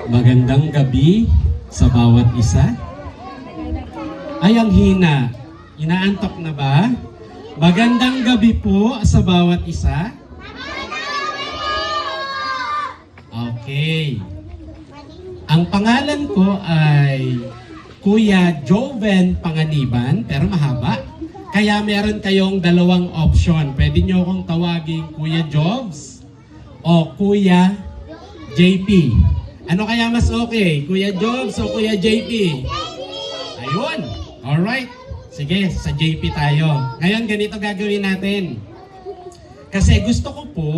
Magandang gabi sa bawat isa. Ay, ang hina. Inaantok na ba? Magandang gabi po sa bawat isa. Okay. Ang pangalan ko ay Kuya Joven Panganiban, pero mahaba. Kaya meron kayong dalawang option. Pwede nyo akong tawagin Kuya Jobs o Kuya JP. Ano kaya mas okay? Kuya Jobs o Kuya JP? Ayun. Alright. Sige, sa JP tayo. Ngayon, ganito gagawin natin. Kasi gusto ko po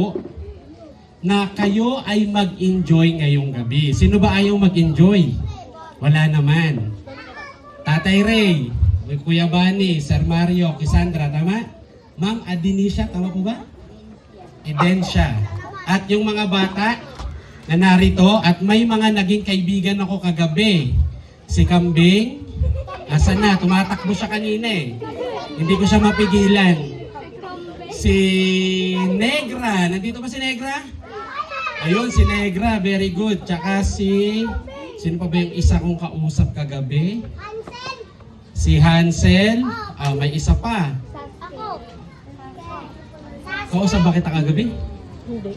na kayo ay mag-enjoy ngayong gabi. Sino ba ayaw mag-enjoy? Wala naman. Tatay Ray, Kuya Bani, Sir Mario, Cassandra, tama? Ma'am Adinisha, tama po ba? Edensya. At yung mga bata na narito, at may mga naging kaibigan ako kagabi. Si Kambing, asan na? Tumatakbo siya kanina eh. Hindi ko siya mapigilan. Si Negra, nandito ba si Negra? Ayun, si Negra, very good. Tsaka sino pa ba yung isa kong kausap kagabi? Si Hansel. May isa pa. Kausap ba kita kagabi? Hindi.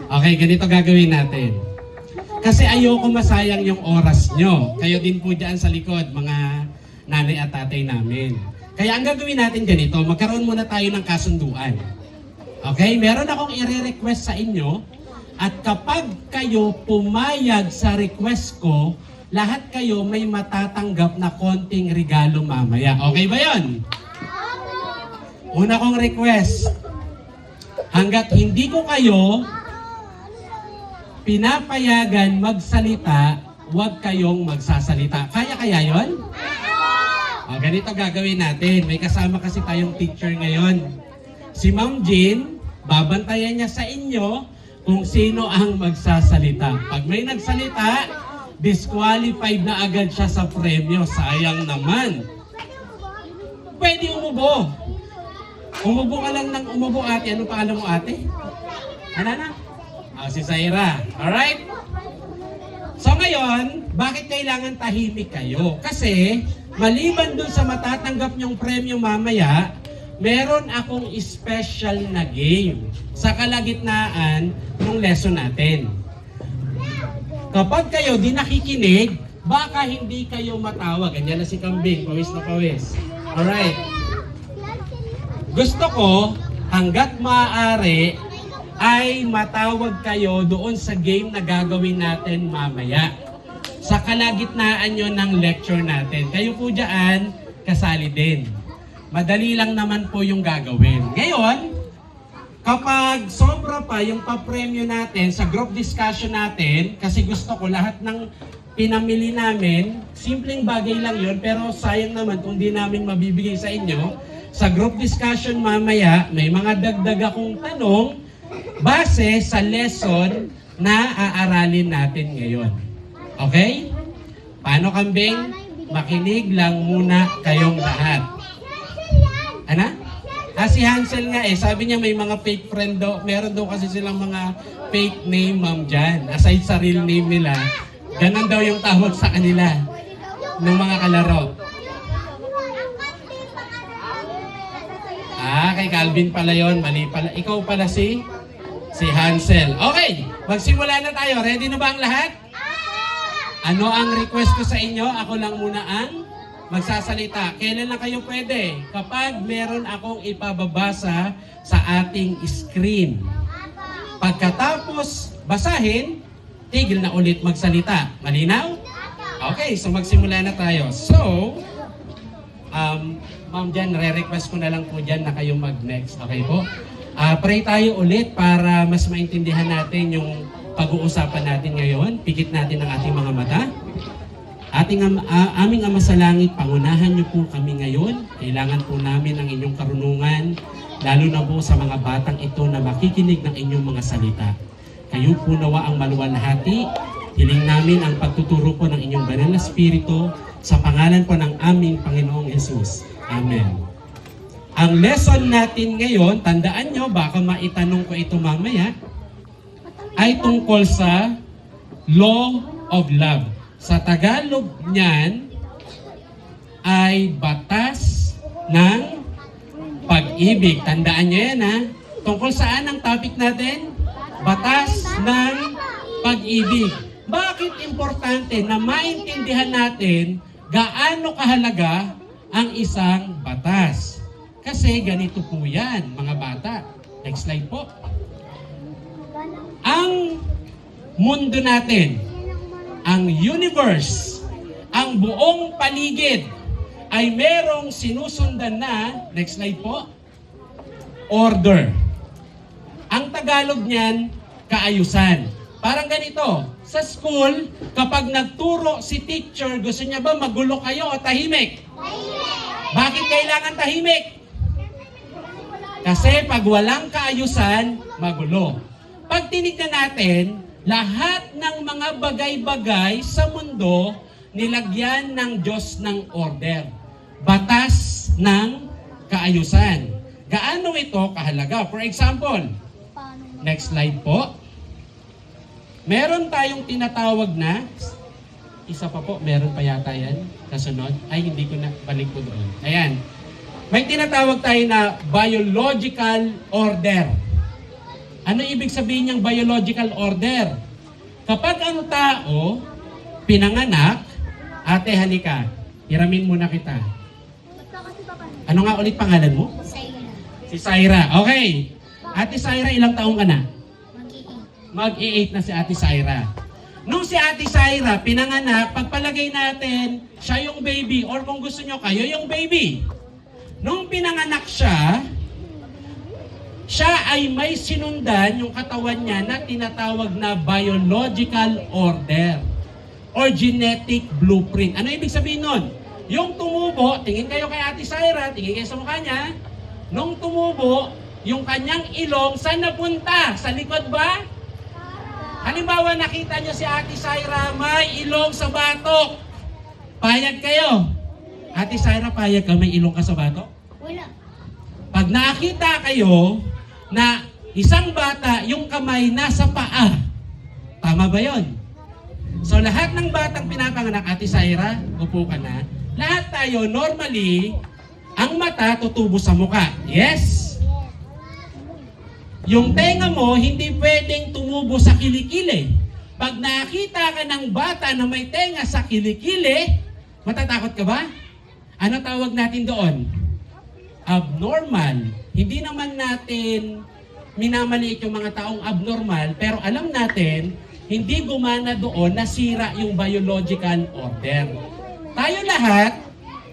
Okay, ganito gagawin natin. Kasi ayoko masayang yung oras nyo. Kayo din po dyan sa likod, mga nanay at tatay namin. Kaya ang gagawin natin ganito, magkaroon muna tayo ng kasunduan. Okay? Meron akong i-request sa inyo. At kapag kayo pumayag sa request ko, lahat kayo may matatanggap na konting regalo mamaya. Okay ba yun? Una kong request, hanggat hindi ko kayo pinapayagan magsalita, huwag kayong magsasalita. Kaya yon? O, ganito gagawin natin. May kasama kasi tayong teacher ngayon. Si Ma'am Jean, babantayan niya sa inyo kung sino ang magsasalita. Pag may nagsalita, disqualified na agad siya sa premyo. Sayang naman. Pwede umubo. Umubo ka lang ng umubo, ate. Ano pangalan mo, ate? Ano na? Si Zaira. Alright? So ngayon, bakit kailangan tahimik kayo? Kasi, maliban dun sa matatanggap nyong premyo mamaya, meron akong special na game sa kalagitnaan ng lesson natin. Kapag kayo di nakikinig, baka hindi kayo matawag. Ganyan na si Kambing, pawis na pawis. Alright. Gusto ko, hanggat maaari, ay matawag kayo doon sa game na gagawin natin mamaya. Sa kalagitnaan nyo ng lecture natin. Kayo po dyan, kasali din. Madali lang naman po yung gagawin. Ngayon, kapag sobra pa yung papremyo natin sa group discussion natin, kasi gusto ko lahat ng pinamili namin, simpleng bagay lang yun, pero sayang naman kung di namin mabibigay sa inyo. Sa group discussion mamaya, may mga dagdag akong tanong base sa lesson na aaralin natin ngayon. Okay? Paano, Kambing? Makinig lang muna kayong lahat. Ano? Si Hansel nga sabi niya may mga fake friend daw. Meron daw kasi silang mga fake name, ma'am, dyan. Aside sa real name nila, ganun daw yung tawag sa kanila ng mga kalaro. Kay Calvin pala yon, mali pala. Ikaw pala si Hansel. Okay, magsimula na tayo. Ready na ba ang lahat? Ano ang request ko sa inyo? Ako lang muna ang magsasalita. Kailan lang kayo pwede? Kapag meron akong ipababasa sa ating screen. Pagkatapos basahin, tigil na ulit magsalita. Malinaw? Okay, so magsimula na tayo. So, Ma'am Jan, re-request ko na lang po dyan na kayo mag-next. Okay po? Pray tayo ulit para mas maintindihan natin yung pag-uusapan natin ngayon. Pikit natin ang ating mga mata. Aming Ama sa Langit, pangunahan niyo po kami ngayon. Kailangan po namin ang inyong karunungan, lalo na po sa mga batang ito na makikinig ng inyong mga salita. Kayo po nawa ang maluwalhati. Hiling namin ang pagtuturo po ng inyong banal na spirito sa pangalan po ng aming Panginoong Jesus. Amen. Ang lesson natin ngayon, tandaan nyo, baka maitanong ko ito mamaya, ay tungkol sa law of love. Sa Tagalog niyan ay batas ng pag-ibig. Tandaan niyo yan, ha? Tungkol saan ang topic natin? Batas ng pag-ibig. Bakit importante na maintindihan natin gaano kahalaga ang isang batas? Kasi ganito po yan, mga bata. Next slide po. Ang mundo natin, ang universe, ang buong paligid, ay merong sinusundan na, next slide po, order. Ang Tagalog niyan, kaayusan. Parang ganito, sa school, kapag nagturo si teacher, gusto niya ba magulo kayo o tahimik? Tahimik! Bakit kailangan tahimik? Kasi pag walang kaayusan, magulo. Pag tinignan natin, lahat ng mga bagay-bagay sa mundo, nilagyan ng Diyos ng order. Batas ng kaayusan. Gaano ito kahalaga? For example, next slide po. Meron tayong tinatawag na, isa pa po, meron pa yata yan, kasunod. Ay, hindi ko na, balik ko doon. Ayan. May tinatawag tayo na biological order. Ano ibig sabihin niyang biological order? Kapag ang tao pinanganak, ate halika, hiramin muna kita. Ano nga ulit pangalan mo? Si Syra. Okay. Ate Syra, ilang taong ka na? Mag-i-8 na si Ate Syra. Nung si Ate Syra pinanganak, pagpalagay natin, siya yung baby, or kung gusto nyo, kayo yung baby. Nung pinanganak siya ay may sinundan yung katawan niya na tinatawag na biological order or genetic blueprint. Ano ibig sabihin nun? Yung tumubo, tingin kayo kay Ate Syra, tingin kayo sa mukha niya, nung tumubo, yung kanyang ilong, saan napunta? Sa likod ba? Halimbawa, nakita niyo si Ate Syra, may ilong sa batok. Payag kayo. Ate Syra, payag ka, may ilong ka sa batok? Wala. Pag nakita kayo na isang bata, yung kamay nasa paa, tama ba yon? So lahat ng batang pinapanganak, Ate Syra, upo ka na, lahat tayo normally, ang mata tutubo sa muka. Yes? Yung tenga mo, hindi pwedeng tumubo sa kilikili. Pag nakita ka ng bata na may tenga sa kilikili, matatakot ka ba? Ano tawag natin doon? Abnormal. Hindi naman natin minamaliit yung mga taong abnormal, pero alam natin, hindi gumana doon, nasira yung biological order. Tayo lahat,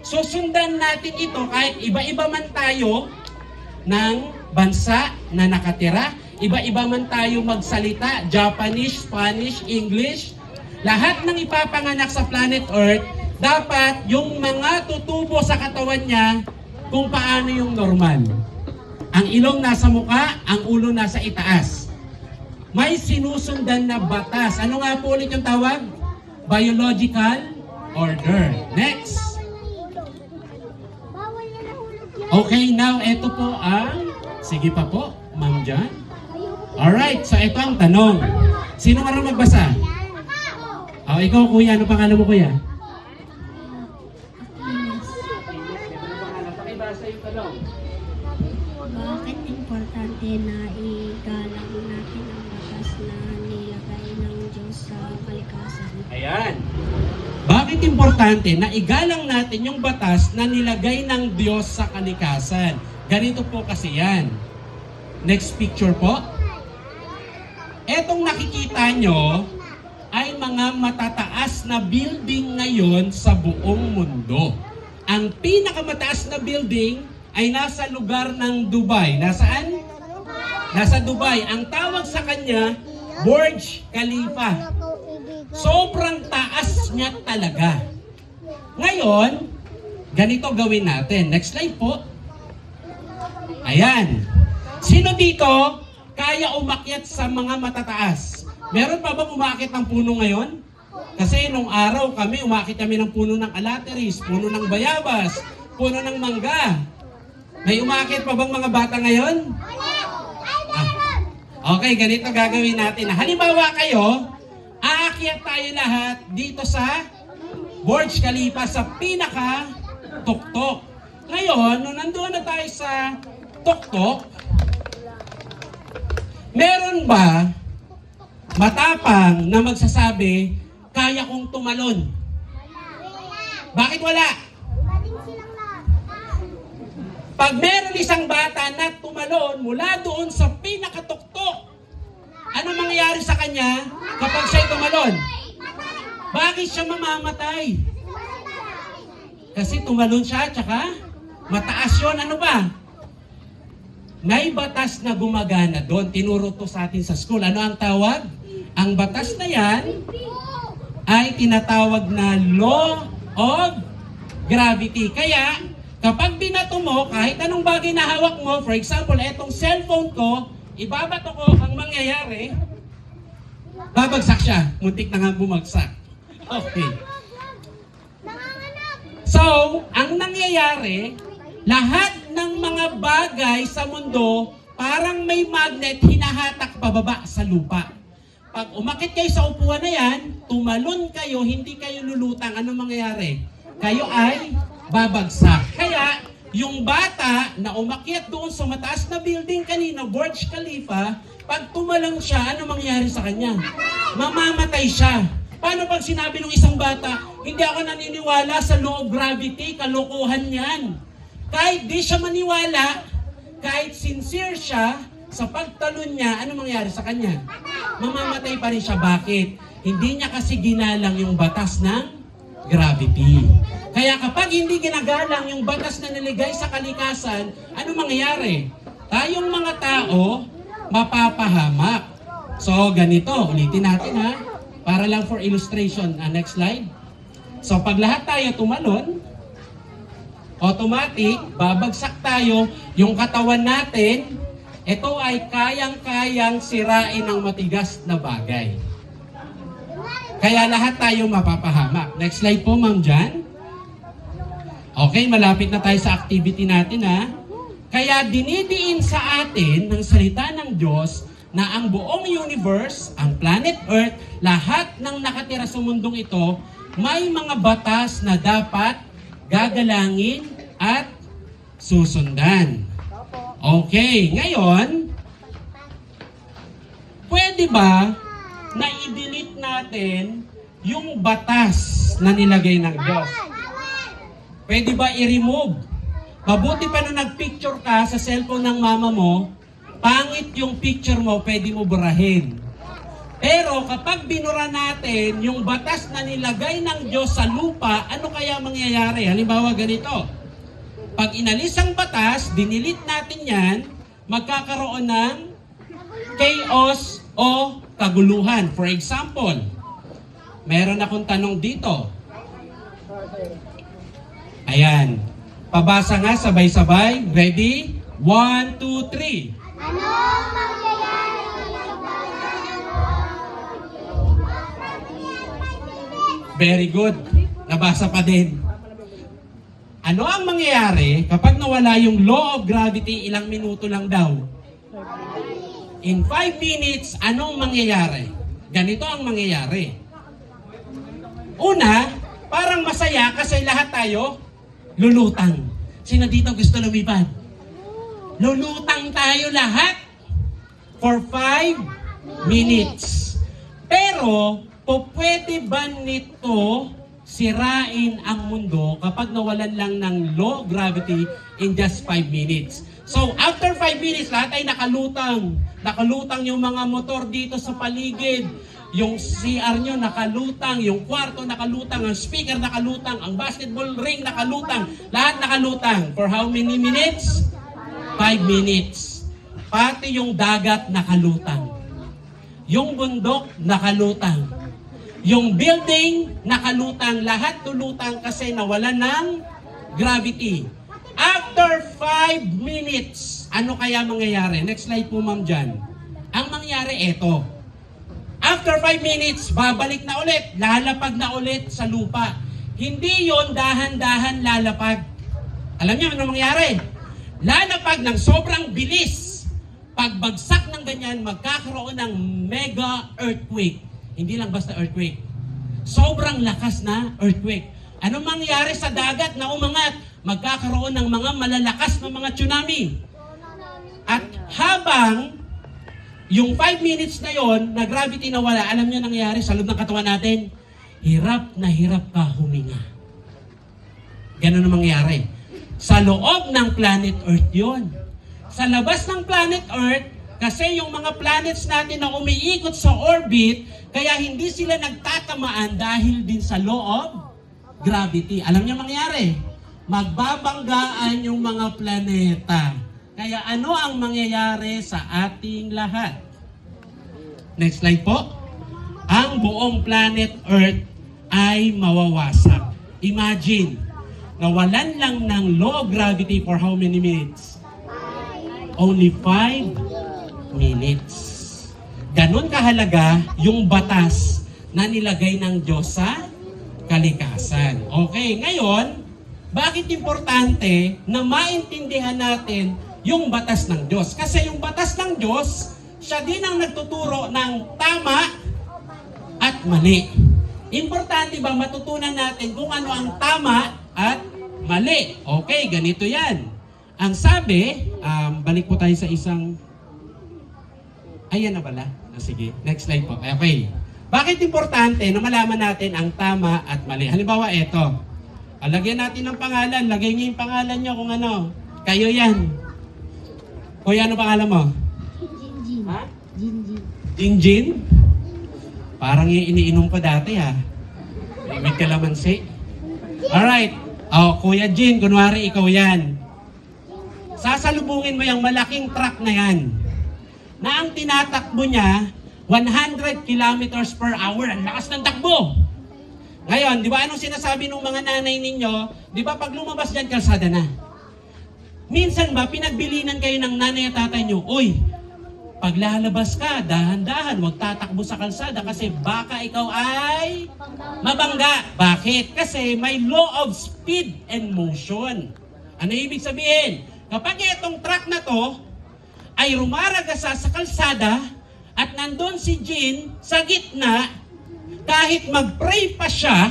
susundan natin ito kahit iba-iba man tayo ng bansa na nakatira, iba-iba man tayo magsalita, Japanese, Spanish, English, lahat ng ipapanganak sa planet Earth, dapat yung mga tutubo sa katawan niya kung paano yung normal. Ang ilong nasa muka, ang ulo nasa itaas. May sinusundan na batas. Ano nga po ulit yung tawag? Biological order. Next. Okay, now ito po ang... Sige pa po, Ma'am Jan. Alright, so ito ang tanong. Sino marunong magbasa? Oh, ikaw kuya, ano pangalan mo kuya? Pakibasa yung tanong. Bakit importante na igalang natin ang batas na nilagay ng Diyos sa kalikasan? Ayan. Bakit importante na igalang natin yung batas na nilagay ng Diyos sa kalikasan? Ganito po kasi yan. Next picture po. Etong nakikita nyo ay mga matataas na building ngayon sa buong mundo. Ang pinakamataas na building ay nasa lugar ng Dubai. Nasaan? Nasa Dubai. Ang tawag sa kanya, Burj Khalifa. Sobrang taas niya talaga. Ngayon, ganito gawin natin. Next slide po. Ayan. Sino dito kaya umakyat sa mga matataas? Meron pa bang umakyat ng puno ngayon? Kasi nung araw kami, umakyat kami ng puno ng alateris, puno ng bayabas, puno ng mangga. May umakyat pa bang mga bata ngayon? Okay, ganito gagawin natin. Halimbawa kayo, aakyat tayo lahat dito sa Burj Khalifa sa pinaka-tuktok. Ngayon, nung nandoon na tayo sa tuktok, meron ba matapang na magsasabi, kaya kong tumalon? Bakit wala? Pag meron isang bata na tumalon mula doon sa pinakatuktok, ano mangyayari sa kanya kapag siya'y tumalon? Bakit siya mamamatay? Kasi tumalon siya, tsaka mataas yun. Ano ba? May batas na gumagana doon. Tinuro to sa atin sa school. Ano ang tawag? Ang batas na yan ay tinatawag na law of gravity. Kaya, kapag binato mo, kahit anong bagay na hawak mo, for example, etong cellphone ko, ibabato ko, ang mangyayari, babagsak siya. Muntik na nga bumagsak. Okay. So, ang nangyayari, lahat ng mga bagay sa mundo, parang may magnet hinahatak pababa sa lupa. Pag umakit kayo sa upuan na yan, tumalon kayo, hindi kayo lulutang, ano mangyayari? Kayo ay babagsak. Kaya, yung bata na umakyat doon sa mataas na building kanina, Burj Khalifa, pag tumalon siya, ano mangyayari sa kanya? Mamamatay siya. Paano pag sinabi ng isang bata, hindi ako naniniwala sa law of gravity, kalokohan yan. Kahit di siya maniwala, kahit sincere siya, sa pagtalon niya, ano mangyayari sa kanya? Mamamatay pa rin siya. Bakit? Hindi niya kasi ginalang yung batas ng gravity. Kaya kapag hindi ginagalang yung batas na niligay sa kalikasan, ano mangyayari? Tayong mga tao, mapapahamak. So, ganito. Ulitin natin ha. Para lang for illustration. Next slide. So, pag lahat tayo tumalon, automatic, babagsak tayo. Yung katawan natin, ito ay kayang-kayang sirain ng matigas na bagay. Kaya lahat tayo mapapahamak. Next slide po, Ma'am Jan. Okay, malapit na tayo sa activity natin ha. Kaya dinidiin sa atin ng salita ng Diyos na ang buong universe, ang planet Earth, lahat ng nakatira sa mundong ito, may mga batas na dapat gagalangin at susundan. Okay, ngayon, pwede ba na i-delete natin yung batas na nilagay ng Diyos? Pwede ba i-remove? Mabuti pa na nag-picture ka sa cellphone ng mama mo, pangit yung picture mo, pwede mo burahin. Pero kapag binura natin yung batas na nilagay ng Diyos sa lupa, ano kaya mangyayari? Halimbawa ganito. Pag inalis ang batas, dinilit natin yan, magkakaroon ng chaos o kaguluhan. For example, meron akong tanong dito. Ayan. Pabasa nga sabay-sabay. Ready? 1, 2, 3. Ano mangyayari Very good. Nabasa pa din. Ano ang mangyayari kapag nawala yung law of gravity, ilang minuto lang daw? In 5 minutes, anong mangyayari? Ganito ang mangyayari. Una, parang masaya kasi lahat tayo lulutang. Sino dito gusto lumipad? Lulutang tayo lahat for 5 minutes. Pero, pwede ba nito sirain ang mundo kapag nawalan lang ng law of gravity in just 5 minutes? So, after 5 minutes, lahat ay nakalutang. Nakalutang yung mga motor dito sa paligid. Yung CR nyo nakalutang, yung kwarto nakalutang, ang speaker nakalutang, ang basketball ring nakalutang. Lahat nakalutang. For how many minutes? 5 minutes. Pati yung dagat nakalutang. Yung bundok nakalutang. Yung building nakalutang. Lahat tulutang kasi nawalan ng gravity. After 5 minutes, ano kaya mangyayari? Next slide po, Ma'am Jan. Ang mangyayari, eto. After 5 minutes, babalik na ulit. Lalapag na ulit sa lupa. Hindi yon dahan-dahan lalapag. Alam niyo ano mangyayari? Lalapag ng sobrang bilis. Pagbagsak ng ganyan, magkakaroon ng mega earthquake. Hindi lang basta earthquake. Sobrang lakas na earthquake. Ano mangyari sa dagat na umangat? Magkakaroon ng mga malalakas na mga tsunami. At habang yung 5 minutes na yon na gravity na wala, alam nyo nangyari sa loob ng katawan natin? Hirap na hirap ka huminga. Ganun ang mangyari. Sa loob ng planet Earth yon. Sa labas ng planet Earth, kasi yung mga planets natin na umiikot sa orbit, kaya hindi sila nagtatamaan dahil din sa law of gravity. Alam niyo mangyari? Magbabanggaan yung mga planeta. Kaya ano ang mangyayari sa ating lahat? Next slide po. Ang buong planet Earth ay mawawasak. Imagine, nawalan lang ng law of gravity for how many minutes? Only 5 minutes. Ganon kahalaga yung batas na nilagay ng Diyos sa kalikasan. Okay, ngayon, bakit importante na maintindihan natin yung batas ng Diyos? Kasi yung batas ng Diyos, siya din ang nagtuturo ng tama at mali. Importante ba matutunan natin kung ano ang tama at mali? Okay, ganito yan. Ang sabi, balik po tayo sa isang... Ayan na pala. Sige, next slide po. Okay. Bakit importante na malaman natin ang tama at mali? Halimbawa, eto. Lagyan natin ng pangalan. Lagay niyo yung pangalan niyo kung ano. Kayo yan. Kuya, ano pangalan mo? Jinjin. Ha? Jinjin. Jinjin? Parang iniinom pa dati ha. May kalamansi. Alright. Kuya Jin, kunwari ikaw yan. Sasalubungin mo yung malaking truck na yan. Na ang tinatakbo niya, 100 kilometers per hour. Ang lakas ng takbo. Ngayon, di ba anong sinasabi ng mga nanay ninyo? Di ba pag lumabas dyan, kalsada na. Minsan ba, pinagbilinan kayo ng nanay at tatay nyo, uy, pag lalabas ka, dahan-dahan, huwag tatakbo sa kalsada kasi baka ikaw ay mabangga. Bakit? Kasi may law of speed and motion. Ano ibig sabihin? Kapag itong truck na to ay rumaragasa sa kalsada at nandun si Jean sa gitna, kahit mag-pray pa siya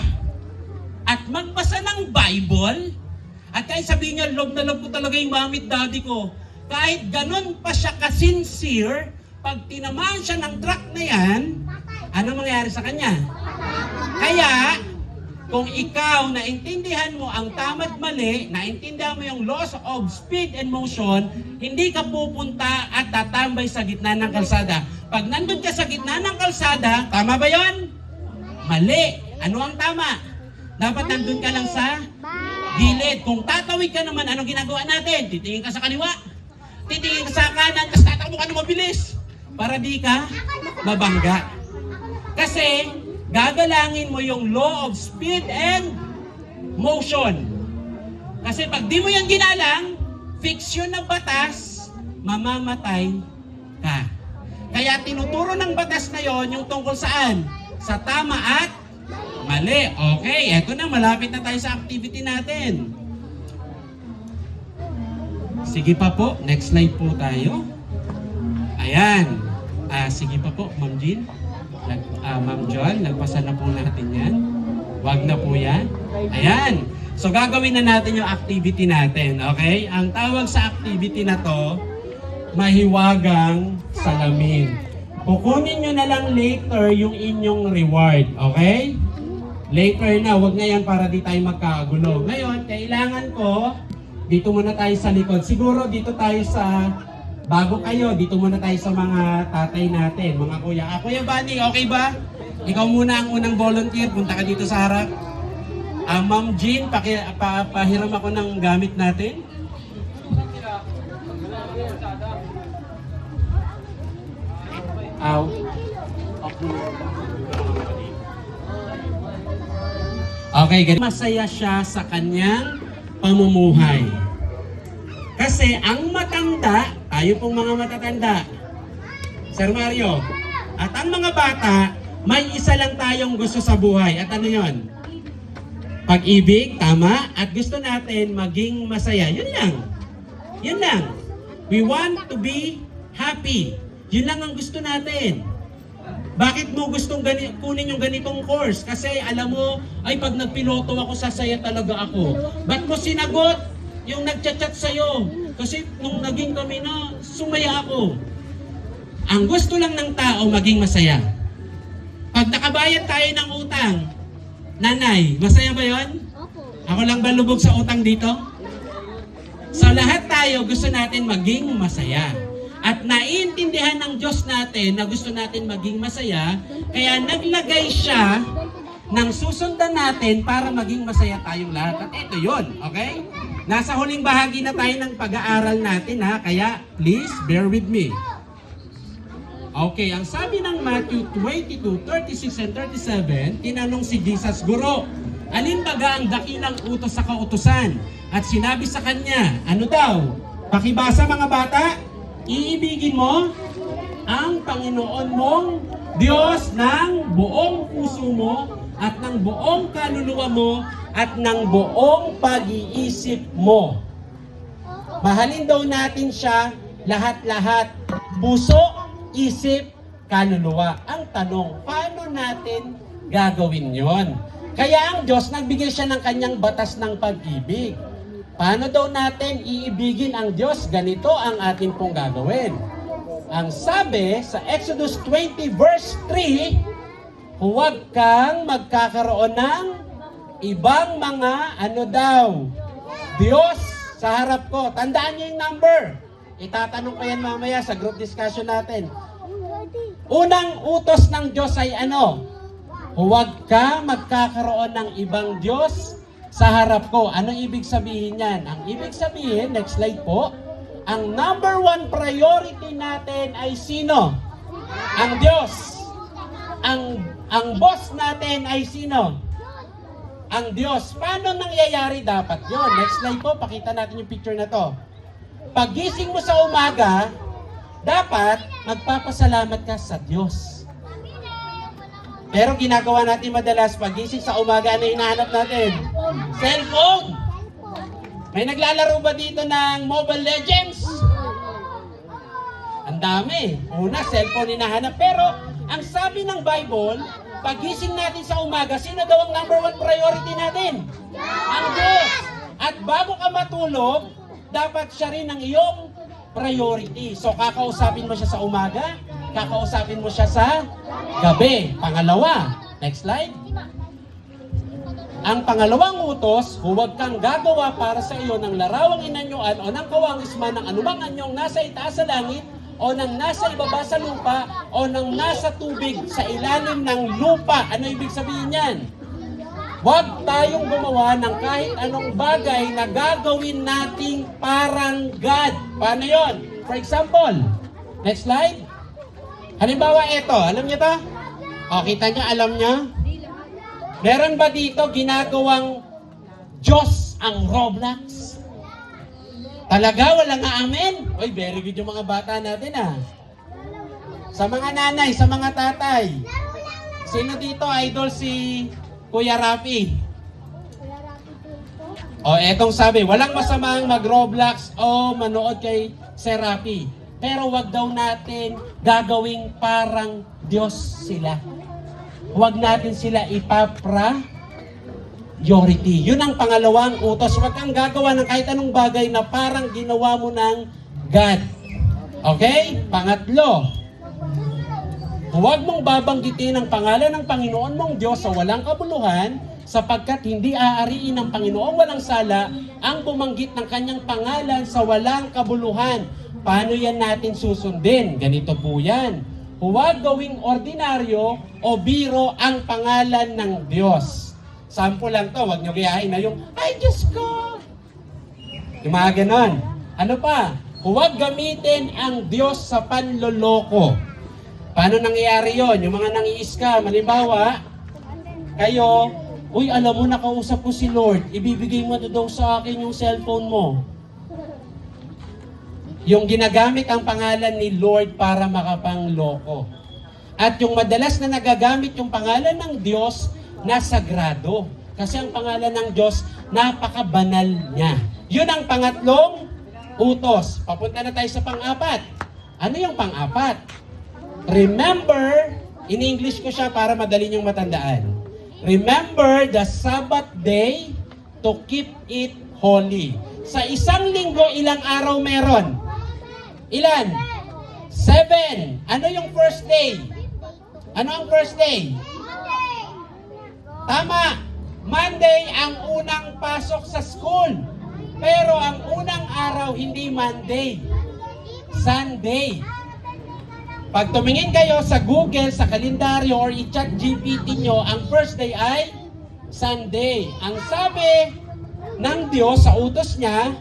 at magbasa ng Bible, at kahit sabihin niya, love na love ko talaga yung mami at daddy ko, kahit ganun pa siya ka-sincere, pag tinamaan siya ng truck na yan, ano mangyayari sa kanya? Kaya, kung ikaw naintindihan mo ang tama at mali, naintindihan mo yung laws of speed and motion, hindi ka pupunta at tatambay sa gitna ng kalsada. Pag nandun ka sa gitna ng kalsada, tama ba yon? Mali. Ano ang tama? Dapat nandun ka lang sa gilid. Kung tatawid ka naman, anong ginagawa natin? Titingin ka sa kaliwa. Titingin ka sa kanan, tapos tatakbo ka na mabilis. Para di ka mabangga. Kasi, gagalangin mo yung law of speed and motion. Kasi pag di mo yan ginalang, fiction ng batas, mamamatay ka. Kaya tinuturo ng batas na yon yung tungkol saan? Sa tama at mali. Okay, eto na, malapit na tayo sa activity natin. Sige pa po, next slide po tayo. Ayan. Sige pa po, Ma'am Jean. Ma'am John, nagpasa na po natin yan. Wag na po yan. Ayan. So gagawin na natin yung activity natin. Okay? Ang tawag sa activity na to, mahiwagang salamin. Kukunin nyo na lang later yung inyong reward. Okay? Later na. Wag na yan para di tayo magkagulo. Ngayon, kailangan ko, dito muna tayo sa likod. Siguro dito tayo sa... Bago kayo, dito muna tayo sa mga tatay natin, mga kuya. Kuya Bunny, okay ba? Ikaw muna ang unang volunteer. Punta ka dito sa harap. Ma'am Jean, pahiram ako ng gamit natin. Okay, masaya siya sa kanyang pamumuhay. Kasi ang matanda, tayo pong mga matatanda, Sir Mario, at ang mga bata, may isa lang tayong gusto sa buhay. At ano yon? Pag-ibig, tama, at gusto natin maging masaya. Yun lang. Yun lang. We want to be happy. Yun lang ang gusto natin. Bakit mo gustong kunin yung ganitong course? Kasi alam mo, ay pag nagpiloto ako, sasaya talaga ako. Ba't mo sinagot yung nagchat-chat sa'yo? Kasi nung naging kami na, sumaya ako. Ang gusto lang ng tao, maging masaya. Pag nakabayad tayo ng utang, nanay, masaya ba yon? Ako lang ba lubog sa utang dito? So lahat tayo gusto natin maging masaya. At naiintindihan ng Diyos natin na gusto natin maging masaya, kaya naglagay siya ng susundan natin para maging masaya tayong lahat. At ito yun, okay? Nasa huling bahagi na tayo ng pag-aaral natin ha, kaya please bear with me. Okay, ang sabi ng Matthew 22, 36 and 37, tinanong si Jesus, Guro, alin baga ang dakilang utos sa kautusan? At sinabi sa kanya, ano daw? Pakibasa mga bata, iibigin mo ang Panginoon mong Diyos ng buong puso mo at ng buong kaluluwa mo at ng buong pag-iisip mo. Mahalin daw natin siya lahat-lahat, puso, isip, kaluluwa. Ang tanong, paano natin gagawin yon? Kaya ang Diyos nagbigay siya ng kanyang batas ng pag-ibig. Paano daw natin iibigin ang Diyos? Ganito ang atin pong gagawin. Ang sabi sa Exodus 20 verse 3, huwag kang magkakaroon ng ibang mga Diyos sa harap ko. Tandaan niyo yung number. Itatanong ko yan mamaya sa group discussion natin. Unang utos ng Diyos ay ano? Huwag kang magkakaroon ng ibang Diyos sa harap ko. Anong ibig sabihin yan? Ang ibig sabihin, next slide po, ang number one priority natin ay sino? Ang Diyos. Ang boss natin ay sino? Ang Diyos. Paano nangyayari dapat yon? Next slide po, pakita natin yung picture na to. Paggising mo sa umaga, dapat magpapasalamat ka sa Diyos. Pero ginagawa natin madalas, pagising sa umaga, ano hinahanap natin? Cellphone! May naglalaro ba dito ng Mobile Legends? Ang dami. Una, cellphone hinahanap. Pero, ang sabi ng Bible, pagising natin sa umaga, sino daw ang number one priority natin? Ang Diyos! At bago ka matulog, dapat siya rin ang iyong priority. So, kakausapin mo siya sa umaga, kakausapin mo siya sa gabi. Pangalawa, next slide. Ang pangalawang utos, huwag kang gagawa para sa iyo ng larawang inanyuan o ng kawangisman ng anumang anyong nasa itaas sa langit o ng nasa ibaba sa lupa o ng nasa tubig sa ilalim ng lupa. Ano ibig sabihin yan? Huwag tayong gumawa ng kahit anong bagay na gagawin nating parang God. Paano yon? For example, next slide. Halimbawa ito, alam niyo to? O, kita niyo, alam niyo? Meron ba dito ginagawang Diyos ang Roblox? Talaga, wala nga amen? Uy, very good yung mga bata natin ah. Sa mga nanay, sa mga tatay. Sino dito idol si Kuya Rafi? O, etong sabi, walang masamang mag-Roblox o manood kay Sir Rafi. Pero wag daw natin gagawing parang Diyos sila. Huwag natin sila ipa-priority. Yun ang pangalawang utos. Huwag kang gagawa ng kahit anong bagay na parang ginawa mo ng God. Okay? Pangatlo, huwag mong babanggitin ang pangalan ng Panginoon mong Diyos sa walang kabuluhan, sapagkat hindi aariin ng Panginoong walang sala ang bumanggit ng kanyang pangalan sa walang kabuluhan. Paano yan natin susundin? Ganito po yan. Huwag gawing ordinaryo o biro ang pangalan ng Diyos. Sample lang to, huwag nyo gayahin na yung, ay Diyos ko! Yung mga ganon. Ano pa? Huwag gamitin ang Diyos sa panloloko. Paano nangyayari yon? Yung mga nangi-scam, halimbawa, kayo, uy, alam mo, nakausap ko si Lord, ibibigay mo daw sa akin yung cellphone mo. Yung ginagamit ang pangalan ni Lord para makapangloko. At yung madalas na nagagamit yung pangalan ng Diyos na sagrado. Kasi ang pangalan ng Diyos, napakabanal niya. Yun ang pangatlong utos. Papunta na tayo sa pang-apat. Ano yung pang-apat? Remember In-English ko siya para madali niyong matandaan. Remember the Sabbath day to keep it holy. Sa isang linggo, ilang araw meron? Ilan? 7. Ano yung first day? Ano ang first day? Tama. Monday ang unang pasok sa school. Pero ang unang araw hindi Monday. Sunday. Pag tumingin kayo sa Google, sa kalendaryo, or i-chat GPT nyo, ang first day ay Sunday. Ang sabi ng Diyos sa utos niya,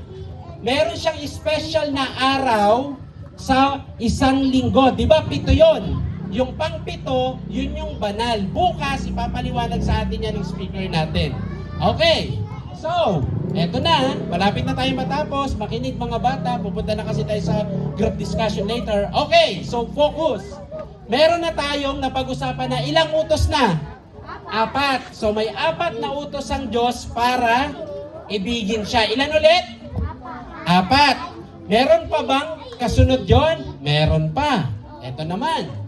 meron siyang special na araw sa isang linggo. Di ba? 7 yon. Yung pang-7, yun yung banal. Bukas, ipapaliwanag sa atin yan ng speaker natin. Okay. So, eto na. Malapit na tayo matapos. Makinig mga bata. Pupunta na kasi tayo sa group discussion later. Okay. So, focus. Meron na tayong napag-usapan na ilang utos na? 4. So, may 4 na utos ang Diyos para ibigin siya. Ilan ulit? 4. Meron pa bang kasunod yon? Meron pa. Eto naman.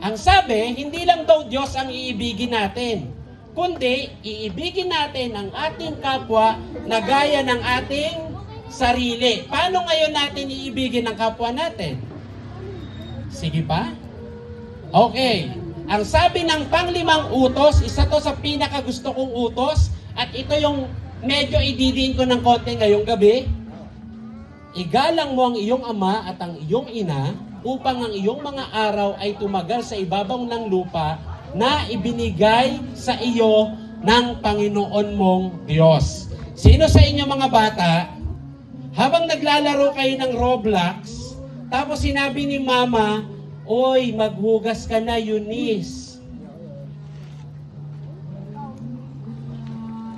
Ang sabi, hindi lang daw Diyos ang iibigin natin, kundi iibigin natin ang ating kapwa na gaya ng ating sarili. Paano ngayon natin iibigin ang kapwa natin? Sige pa? Okay. Ang sabi ng pang-5 utos, isa to sa pinakagusto kong utos, at ito yung medyo ididiin ko ng konti ngayong gabi. Igalang mo ang iyong ama at ang iyong ina upang ang iyong mga araw ay tumagal sa ibabaw ng lupa na ibinigay sa iyo ng Panginoon mong Diyos. Sino sa inyo mga bata, habang naglalaro kayo ng Roblox, tapos sinabi ni Mama, "Oy, maghugas ka na, Eunice."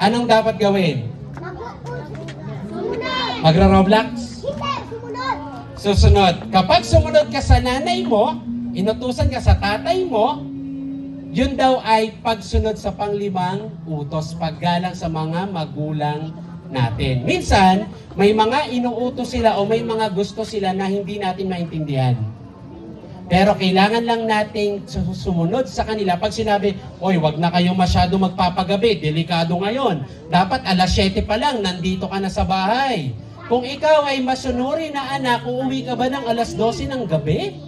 Anong dapat gawin? Magra-Roblox? Susunod. Kapag sumunod ka sa nanay mo, inutusan ka sa tatay mo, yun daw ay pagsunod sa pang-5 utos, paggalang sa mga magulang natin. Minsan, may mga inuutos sila o may mga gusto sila na hindi natin maintindihan. Pero kailangan lang nating sumunod sa kanila. Pag sinabi, "Oy, wag na kayo masyado magpapagabi, delikado ngayon. Dapat alas 7 pa lang, nandito ka na sa bahay." Kung ikaw ay masunuri na anak, uuwi ka ba ng alas 12 ng gabi?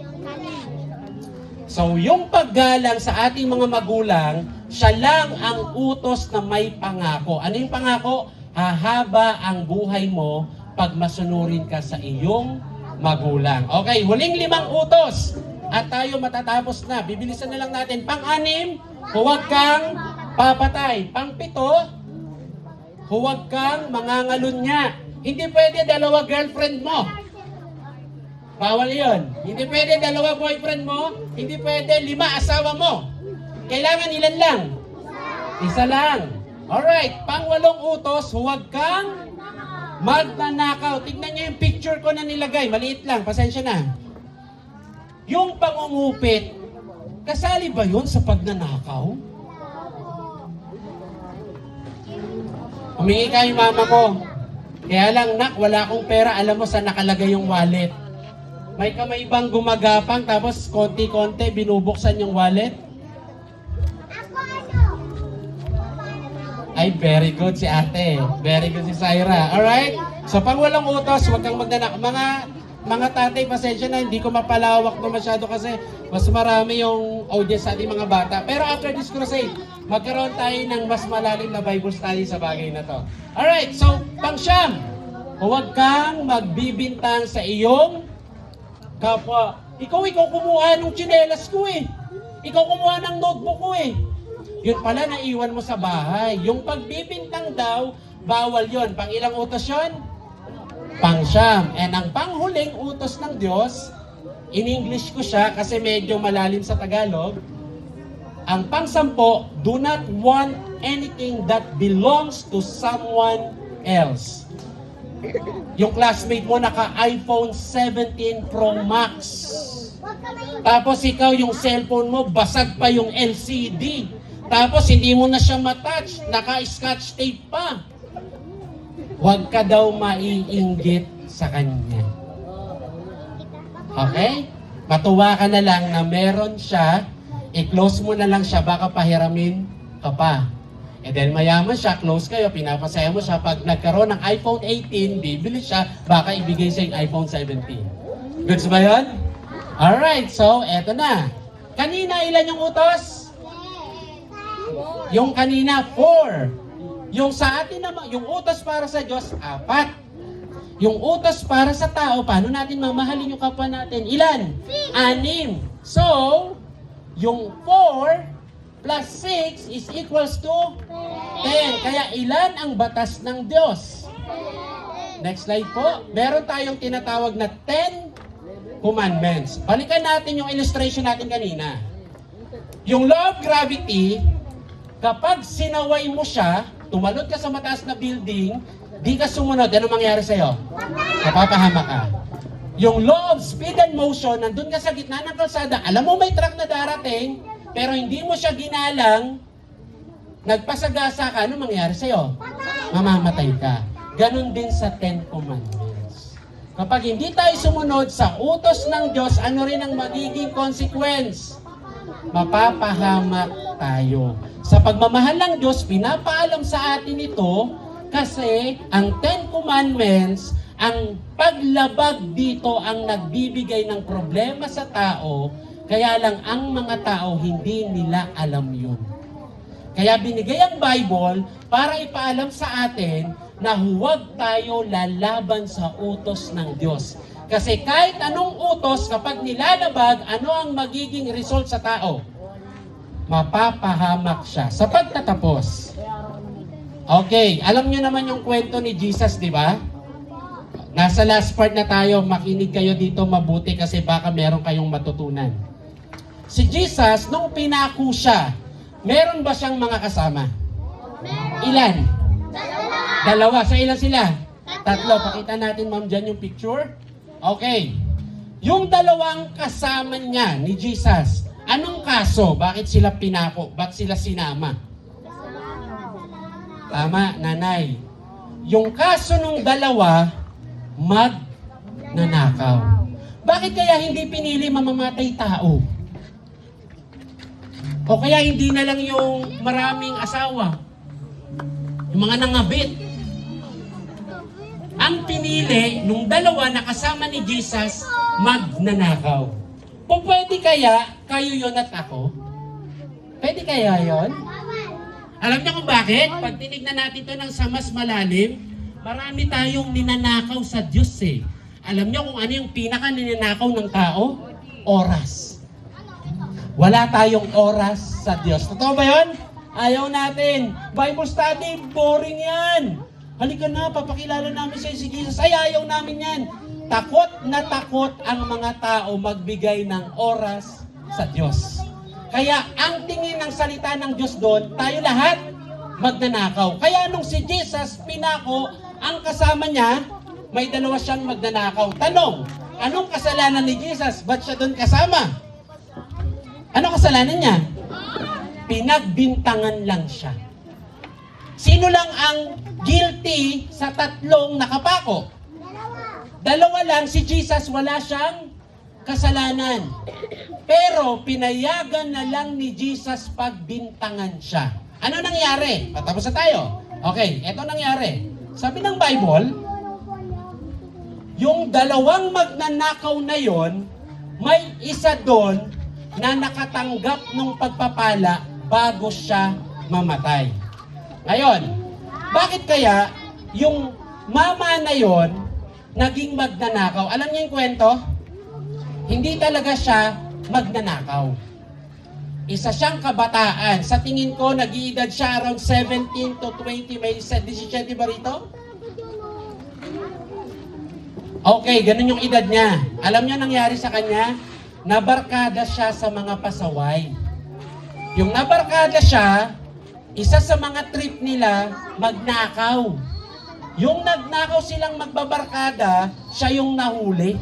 So, yung paggalang sa ating mga magulang, siya lang ang utos na may pangako. Ano yung pangako? Hahaba ang buhay mo pag masunurin ka sa iyong magulang. Okay, huling 5 utos. At tayo matatapos na. Bibilisan na lang natin. Pang-6, huwag kang papatay. Pang-7, huwag kang mangangalunya. Hindi pwede 2 girlfriend mo. Bawal yun. Hindi pwede 2 boyfriend mo. Hindi pwede 5 asawa mo. Kailangan ilan lang? Isa lang. Alright, pang-8 utos, huwag kang magnanakaw. Tignan niyo yung picture ko na nilagay. Maliit lang, pasensya na. Yung pangungupit, kasali ba yun sa pagnanakaw? Humingi ka yung mama ko. Kaya lang, "Nak, wala akong pera." Alam mo saan nakalagay yung wallet? May kamay bang gumagapang tapos konti-konti binubuksan yung wallet? Ay, very good si ate. Very good si Syra. Alright? So, pang 8 utos, huwag kang magnanak. Mga tatay, pasensya na, hindi ko mapalawak na masyado kasi mas marami yung audience sa ating mga bata. Pero after this crusade, magkaroon tayo ng mas malalim na Bible study sa bagay na to. Alright, so, pang-9, huwag kang magbibintang sa iyong kapwa. Ikaw kumuha ng tsinelas ko eh. Ikaw kumuha ng notebook ko eh. Yun pala, naiwan mo sa bahay. Yung pagbibintang daw, bawal yun. Pang-ilang utos yun? Pang-9. And ang panghuling utos ng Diyos, in-English ko siya kasi medyo malalim sa Tagalog. Ang pang-10, do not want anything that belongs to someone else. Yung classmate mo naka-iPhone 17 Pro Max. Tapos ikaw yung cellphone mo, basag pa yung LCD. Tapos hindi mo na siya matouch, naka-scotch tape pa. Huwag ka daw maiinggit sa kanya. Okay? Matuwa ka na lang na meron siya i-close mo na lang siya, baka pahiramin ka pa. And then mayaman siya, close kayo, pinapasaya mo siya. Pag nagkaroon ng iPhone 18, bibili siya, baka ibigay siya yung iPhone 17. Goods ba yun? Alright, so eto na. Kanina, ilan yung utos? Yung kanina, 4. Yung sa atin naman, yung utos para sa Diyos, 4. Yung utos para sa tao, paano natin mamahalin yung kapwa natin? Ilan? 6. So, yung 4 plus 6 is equals to 10. Kaya ilan ang batas ng Diyos? Next slide po. Meron tayong tinatawag na 10 commandments. Balikan natin yung illustration natin kanina. Yung law of gravity, kapag sinaway mo siya, tumalon ka sa mataas na building, di ka sumunod, ano mangyari sa'yo? Napapahamak ka. Yung law of speed and motion, nandun ka sa gitna ng kalsada, alam mo may truck na darating, pero hindi mo siya ginalang, nagpasagasa ka, ano mangyari sa'yo? Mamamatay ka. Ganon din sa 10 commandments. Kapag hindi tayo sumunod sa utos ng Diyos, ano rin ang magiging consequence? Mapapahamak tayo. Sa pagmamahal ng Diyos, pinapaalam sa atin ito kasi ang 10 commandments, ang paglabag dito ang nagbibigay ng problema sa tao, kaya lang ang mga tao hindi nila alam yun. Kaya binigay ang Bible para ipaalam sa atin na huwag tayo lalaban sa utos ng Diyos. Kasi kahit anong utos, kapag nilalabag, ano ang magiging result sa tao? Mapapahamak siya. Sa pagtatapos, okay, alam nyo naman yung kwento ni Jesus, di ba? Nasa last part na tayo, makinig kayo dito mabuti kasi baka meron kayong matutunan. Si Jesus, nung pinako siya, meron ba siyang mga kasama? Ilan? Dalawa. Sa ilan sila? 3. Pakita natin, ma'am, dyan yung picture. Okay. Yung dalawang kasama niya ni Jesus, anong kaso? Bakit sila pinako? Bakit sila sinama? Tama, nanay. Yung kaso nung dalawa, magnanakaw. Bakit kaya hindi pinili mamamatay tao? O kaya hindi na lang yung maraming asawa? Yung mga nangabit? Ang pinili nung dalawa na kasama ni Jesus, magnanakaw. Kung pwede kaya, kayo yon at ako? Pwede kaya yon? Alam niyo kung bakit? Pag tinignan natin ito ng sa mas malalim, marami tayong ninanakaw sa Diyos eh. Alam niyo kung ano yung pinaka ninanakaw ng tao? Oras. Wala tayong oras sa Diyos. Totoo ba yun? Ayaw natin. Bible study, boring yan. Halika na, papakilala namin sa si Jesus. Ay, ayaw namin yan. Takot na takot ang mga tao magbigay ng oras sa Diyos. Kaya ang tingin ng salita ng Diyos doon, tayo lahat magnanakaw. Kaya nung si Jesus pinako, ang kasama niya, may dalawa siyang magnanakaw. Tanong, anong kasalanan ni Jesus? Ba't siya doon kasama? Ano kasalanan niya? Pinagbintangan lang siya. Sino lang ang guilty sa 3 nakapako? 2 lang, si Jesus wala siyang kasalanan. Pero pinayagan na lang ni Jesus pagbintangan siya. Ano nangyari? Patapos na tayo. Okay, eto nangyari. Sabi ng Bible, yung 2 magnanakaw na yon, may isa doon na nakatanggap ng pagpapala bago siya mamatay. Ngayon, bakit kaya yung mama na yon naging magnanakaw? Alam niyo yung kwento? Hindi talaga siya magnanakaw. Isa siyang kabataan. Sa tingin ko, nag-iedad siya around 17 to 20. May 17 ba rito? Okay, ganun yung edad niya. Alam niyo nangyari sa kanya? Nabarkada siya sa mga pasaway. Yung nabarkada siya, isa sa mga trip nila, magnakaw. Yung nagnakaw silang magbabarkada, siya yung nahuli.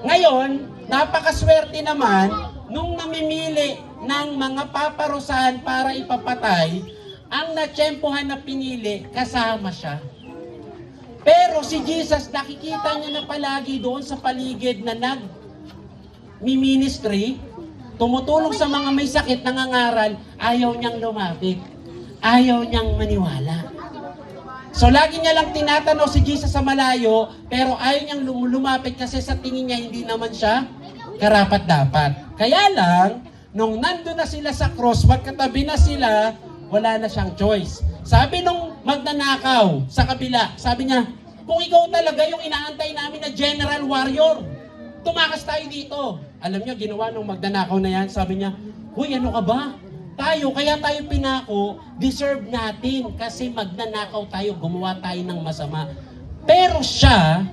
Ngayon, napakaswerte naman, nung namimili ng mga paparusahan para ipapatay, ang natsyempohan na pinili, kasama siya. Pero si Jesus, nakikita niya na palagi doon sa paligid na nag-ministry, tumutulong sa mga may sakit, nangangaral, ayaw niyang lumapit. Ayaw niyang maniwala. So lagi niya lang tinatanaw si Jesus sa malayo, pero ayaw niyang lumapit kasi sa tingin niya hindi naman siya karapat-dapat. Kaya lang, nung nandun na sila sa cross, magkatabi na sila, wala na siyang choice. Sabi nung magnanakaw sa kabila, sabi niya, kung ikaw talaga yung inaantay namin na general warrior, tumakas tayo dito. Alam niyo, ginawa nung magnanakaw na yan, sabi niya, huy, ano ka ba? Kaya tayo pinako, deserve natin kasi magnanakaw tayo, gumawa tayo ng masama. Pero siya,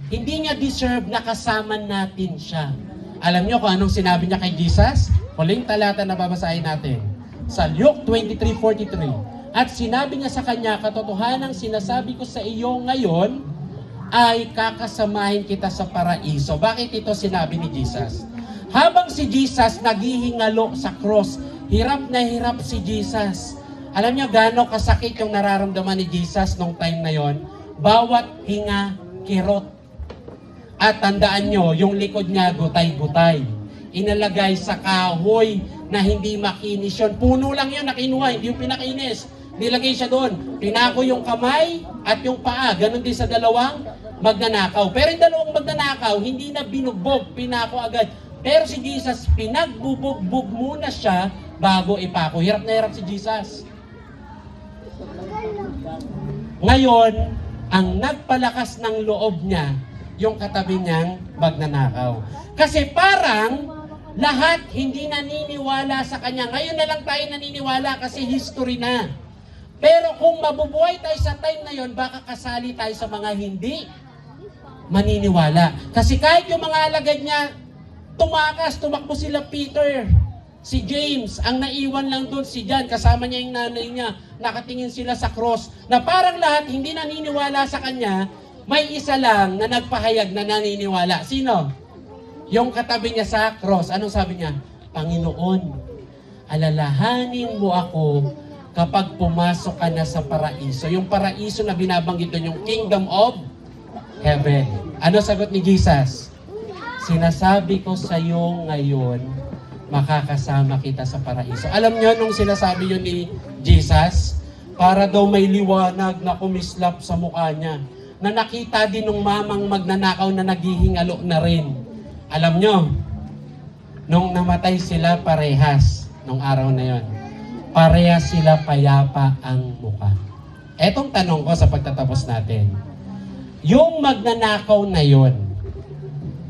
hindi niya deserve na kasama natin siya. Alam niyo kung anong sinabi niya kay Jesus? Huling talata na babasahin natin. Sa Luke 23:43. At sinabi niya sa kanya, katotohanang sinasabi ko sa iyo ngayon, ay kakasamahin kita sa paraiso. Bakit ito sinabi ni Jesus? Habang si Jesus naghihingalo sa cross, hirap na hirap si Jesus. Alam niyo gaano kasakit yung nararamdaman ni Jesus nung time na yon? Bawat hinga, kirot. At tandaan nyo, yung likod niya gutay-gutay. Inalagay sa kahoy na hindi makinis yun. Puno lang yun, nakinuha, hindi yung pinakinis. Nilagay siya doon. Pinako yung kamay at yung paa. Ganon din sa dalawang magnanakaw. Pero yung dalawang magnanakaw, hindi na binugbog, pinako agad. Pero si Jesus, pinagbubugbog muna siya bago ipako. Hirap na hirap si Jesus. Ngayon, ang nagpalakas ng loob niya, yung katabi niyang magnanakaw. Kasi parang lahat hindi naniniwala sa kanya. Ngayon na lang tayo naniniwala kasi history na. Pero kung mabubuhay tayo sa time na yon, baka kasali tayo sa mga hindi maniniwala. Kasi kahit yung mga alagad niya, tumakbo sila Peter, si James, ang naiwan lang doon si John, kasama niya yung nanay niya, nakatingin sila sa cross, na parang lahat hindi naniniwala sa kanya, may isa lang na nagpahayag na naniniwala. Sino? Yung katabi niya sa cross. Anong sabi niya? Panginoon, alalahanin mo ako kapag pumasok ka na sa paraiso. Yung paraiso na binabanggit doon, yung kingdom of heaven. Ano sagot ni Jesus? Sinasabi ko sa iyo ngayon, makakasama kita sa paraiso. Alam niyo nung sinasabi yun ni Jesus, para daw may liwanag na kumislap sa mukha niya, na nakita din ng mamang magnanakaw na naghihingalo na rin. Alam niyo, nung namatay sila parehas, nung araw na yon, parehas sila payapa ang mukha. Etong tanong ko sa pagtatapos natin, yung magnanakaw na yon,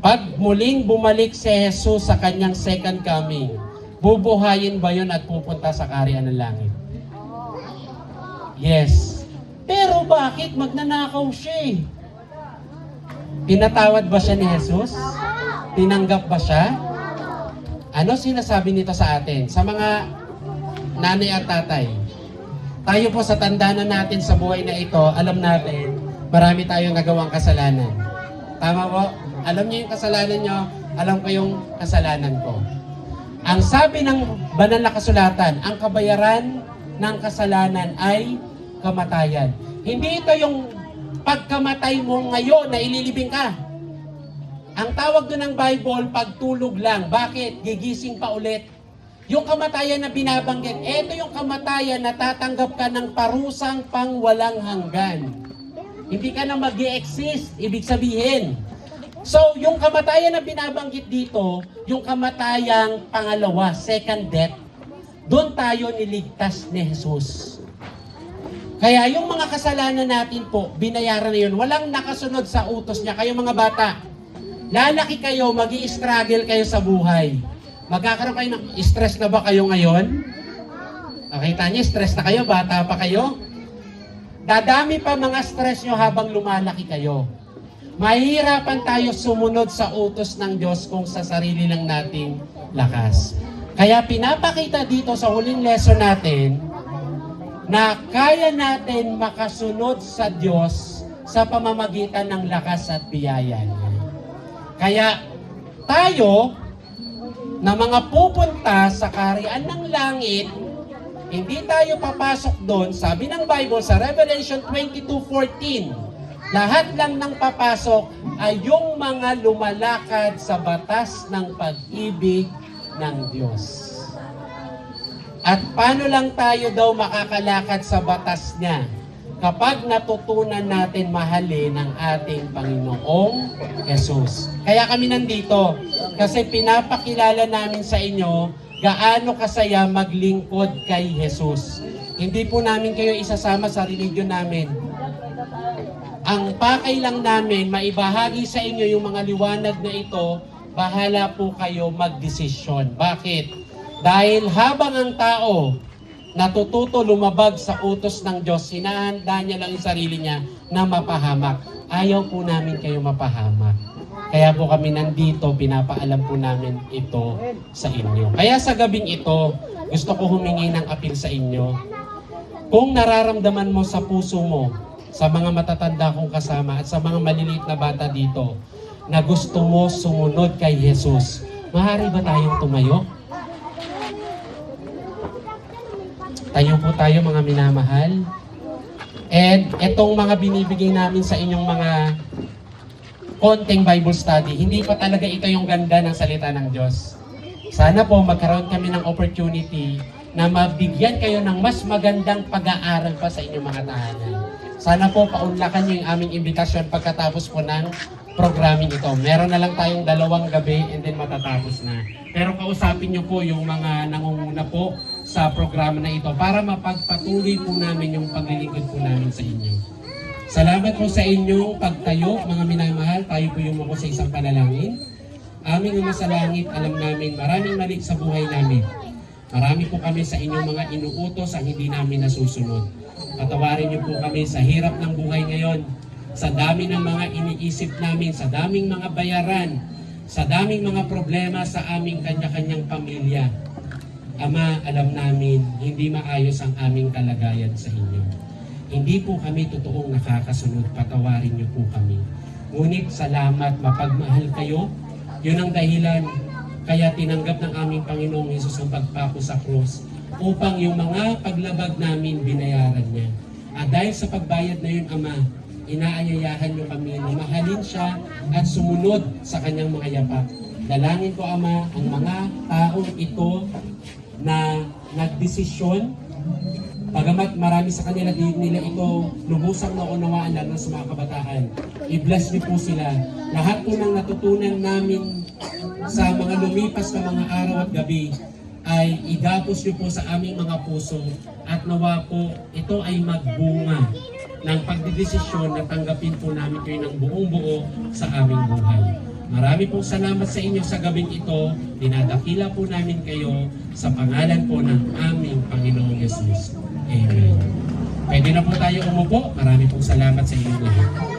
pag muling bumalik si Jesus sa kanyang second coming, bubuhayin ba yun at pupunta sa kaharian ng langit? Yes. Pero bakit magnanakaw siya? Pinatawad ba siya ni Jesus? Tinanggap ba siya? Ano sinasabi nito sa atin? Sa mga nanay at tatay, tayo po sa tanda na natin sa buhay na ito, alam natin, marami tayong nagawang kasalanan. Tama po? Alam niyo yung kasalanan niyo, alam ko yung kasalanan ko. Ang sabi ng banal na kasulatan, ang kabayaran ng kasalanan ay kamatayan. Hindi ito yung pagkamatay mo ngayon na ililibing ka. Ang tawag doon ng Bible, pagtulog lang. Bakit? Gigising pa ulit. Yung kamatayan na binabanggit, ito yung kamatayan na tatanggap ka ng parusang pang walang hanggan. Hindi ka na mag-i-exist, ibig sabihin. So, yung kamatayan na binabanggit dito, yung kamatayang pangalawa, second death, doon tayo niligtas ni Jesus. Kaya yung mga kasalanan natin po, binayaran na yun. Walang nakasunod sa utos niya. Kayo mga bata, lalaki kayo, mag-i-struggle kayo sa buhay. Magkakaroon kayo ng stress na ba kayo ngayon? Nakita niyo, stress na kayo, bata pa kayo? Dadami pa mga stress nyo habang lumalaki kayo. Mahihirapan tayo sumunod sa utos ng Diyos kung sa sarili lang nating lakas. Kaya pinapakita dito sa huling lesson natin na kaya natin makasunod sa Diyos sa pamamagitan ng lakas at biyaya niya. Kaya tayo na mga pupunta sa kaharian ng langit, hindi tayo papasok doon. Sabi ng Bible sa Revelation 22:14, lahat lang ng papasok ay yung mga lumalakad sa batas ng pag-ibig ng Diyos. At paano lang tayo daw makakalakad sa batas niya? Kapag natutunan natin mahalin ang ating Panginoong Jesus. Kaya kami nandito kasi pinapakilala namin sa inyo gaano kasaya maglingkod kay Jesus. Hindi po namin kayo isasama sa religion namin. Ang pakay lang namin, maibahagi sa inyo yung mga liwanag na ito, bahala po kayo magdesisyon. Bakit? Dahil habang ang tao natututo lumabag sa utos ng Diyos, hinahanda niya lang yung sarili niya na mapahamak. Ayaw po namin kayo mapahamak. Kaya po kami nandito, pinapaalam po namin ito sa inyo. Kaya sa gabing ito, gusto ko humingi ng apil sa inyo. Kung nararamdaman mo sa puso mo, sa mga matatanda kong kasama at sa mga maliliit na bata dito, na gusto mo sumunod kay Jesus, maaari ba tayong tumayo? Tayo po tayo mga minamahal. And itong mga binibigay namin sa inyong mga konting Bible study, hindi pa talaga ito yung ganda ng salita ng Diyos. Sana po magkaroon kami ng opportunity na mabigyan kayo ng mas magandang pag-aaral pa sa inyong mga tahanan. Sana po paunlakan niyo yung aming imbitasyon pagkatapos po ng programming ito. Meron na lang tayong 2 gabi and then matatapos na. Pero kausapin niyo po yung mga nangunguna po sa programa na ito para mapagpatuloy po namin yung paglilingkod po namin sa inyo. Salamat po sa inyong pagtayo, mga minamahal. Tayo po yung ako sa isang panalangin. Aming Ama sa langit, alam namin maraming mali sa buhay namin. Marami po kami sa inyong mga inuutos ang hindi namin nasusunod. Patawarin niyo po kami sa hirap ng buhay ngayon, sa dami ng mga iniisip namin, sa daming mga bayaran, sa daming mga problema sa aming kanya-kanyang pamilya. Ama, alam namin, hindi maayos ang aming kalagayan sa inyo. Hindi po kami totoong nakakasunod, patawarin niyo po kami. Ngunit salamat, mapagmahal kayo. Yun ang dahilan kaya tinanggap ng aming Panginoong Hesus ang pagpako sa krus upang yung mga paglabag namin binayaran niya. At dahil sa pagbayad na yun, Ama, inaayayahan niyo kami na mahalin siya at sumunod sa kanyang mga yapak. Dalangin ko, Ama, ang mga taong ito na nagdesisyon, pagamat marami sa kanila di nila ito lubusang naunawaan lang sa mga kabataan. I-bless niyo po sila. Lahat po ng natutunan namin sa mga lumipas na mga araw at gabi ay igapos niyo po sa aming mga puso at nawa po ito ay magbunga ng pagdidesisyon na tanggapin po namin kayo ng buong buo sa aming buhay. Marami pong salamat sa inyo sa gabing ito. Dinadakila po namin kayo sa pangalan po ng aming Panginoong Yesus. Amen. Pwede na po tayo umupo. Marami pong salamat sa inyo lahat.